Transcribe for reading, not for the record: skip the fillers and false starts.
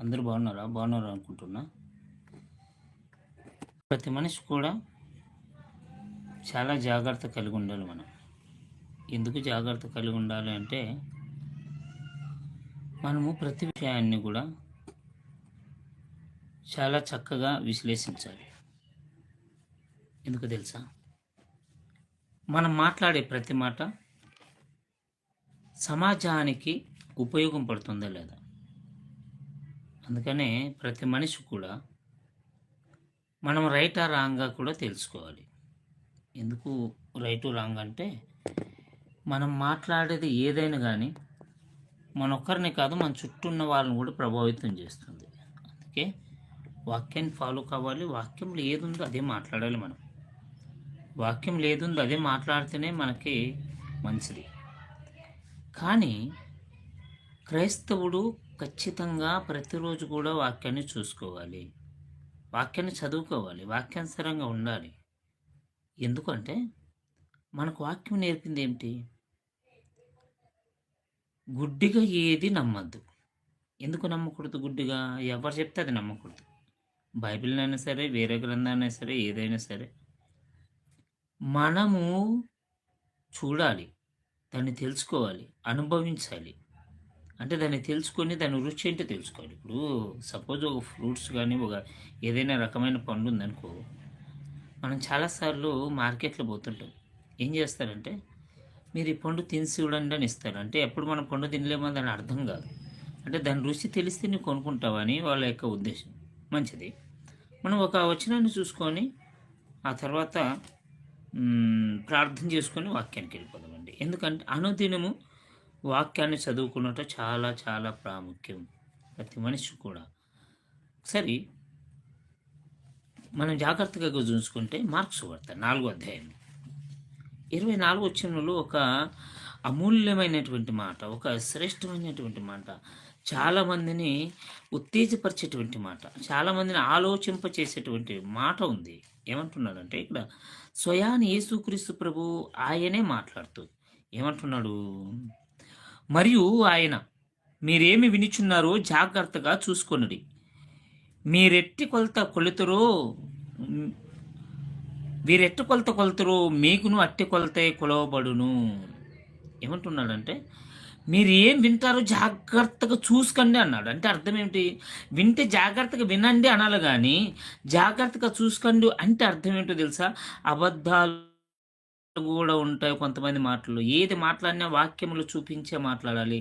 అందరూ బాగున్నారా? బాగున్నారు అనుకుంటున్నా. ప్రతి మనిషి కూడా చాలా జాగ్రత్త కలిగి ఉండాలి మనం. ఎందుకు జాగ్రత్త కలిగి ఉండాలి అంటే, మనము ప్రతి విషయాన్ని కూడా చాలా చక్కగా విశ్లేషించాలి. ఎందుకు తెలుసా? మనం మాట్లాడే ప్రతి మాట సమాజానికి ఉపయోగం పడుతుందా లేదా? అందుకనే ప్రతి మనిషి కూడా మనం రైటా రాంగా కూడా తెలుసుకోవాలి. ఎందుకు రైటు రాంగ్ అంటే, మనం మాట్లాడేది ఏదైనా కానీ మన ఒక్కరిని కాదు, మన చుట్టూ ఉన్న వాళ్ళని కూడా ప్రభావితం చేస్తుంది. అందుకే వాక్యాన్ని ఫాలో కావాలి. వాక్యంలో ఏదుందో అదే మాట్లాడాలి మనం. వాక్యం లేదుందో అదే మాట్లాడితేనే మనకి మంచిది. కానీ క్రైస్తవుడు ఖచ్చితంగా ప్రతిరోజు కూడా వాక్యాన్ని చూసుకోవాలి, వాక్యాన్ని చదువుకోవాలి, వాక్యానుసారంగా ఉండాలి. ఎందుకంటే మనకు వాక్యం నేర్పింది ఏమిటి? గుడ్డిగా ఏది నమ్మద్దు. ఎందుకు నమ్మకూడదు గుడ్డిగా? ఎవరు చెప్తే అది నమ్మకూడదు. బైబిల్నైనా సరే, వేరే గ్రంథాలైనా సరే, ఏదైనా సరే మనము చూడాలి, దాన్ని తెలుసుకోవాలి, అనుభవించాలి. అంటే దాన్ని తెలుసుకొని దాని రుచి ఏంటో తెలుసుకోవాలి. ఇప్పుడు సపోజ్ ఒక ఫ్రూట్స్ కానీ ఒక ఏదైనా రకమైన పండు ఉందనుకో, మనం చాలాసార్లు మార్కెట్లో పోతుంటాం. ఏం చేస్తారంటే, మీరు ఈ పండు తిని చూడండి అని ఇస్తారు. అంటే ఎప్పుడు మనం పండు తినలేమో దాని అర్థం కాదు. అంటే దాని రుచి తెలిస్తే నువ్వు కొనుక్కుంటావని వాళ్ళ యొక్క ఉద్దేశం. మంచిది. మనం ఒక వచనాన్ని చూసుకొని ఆ తర్వాత ప్రార్థన చేసుకొని వాక్యానికి వెళ్ళిపోదామండి. ఎందుకంటే అనుదినము వాక్యాన్ని చదువుకున్నట్టు చాలా చాలా ప్రాముఖ్యం ప్రతి మనిషి కూడా. సరే, మనం జాగ్రత్తగా చూసుకుంటే మార్క్స్ వార్త 4వ అధ్యాయం 24వ వచనంలో ఒక అమూల్యమైనటువంటి మాట, ఒక శ్రేష్టమైనటువంటి మాట, చాలామందిని ఉత్తేజపరిచేటువంటి మాట, చాలామందిని ఆలోచింపచేసేటువంటి మాట ఉంది. ఏమంటున్నాడంటే ఇక్కడ స్వయాన్ని యేసుక్రీస్తు ప్రభు ఆయనే మాట్లాడుతూ ఏమంటున్నాడు? మరియు ఆయన, మీరేమి వినిచున్నారో జాగ్రత్తగా చూసుకొనుడి, మీరెట్టి కొలుతురో వీరెట్టి కొలుతురో మీకును అట్టి కొలతే కొలవబడును. ఏమంటున్నాడంటే, మీరు ఏం వింటారో జాగ్రత్తగా చూసుకోండి అన్నాడు. అంటే అర్థం ఏమిటి? వింటే జాగ్రత్తగా వినండి అనాలి, కానీ జాగ్రత్తగా చూసుకోండి అంటే అర్థం ఏంటో తెలుసా? అబద్ధాలు కూడా ఉంటాయి కొంతమంది మాటలు. ఏది మాట్లాడినా వాక్యములు చూపించే మాట్లాడాలి.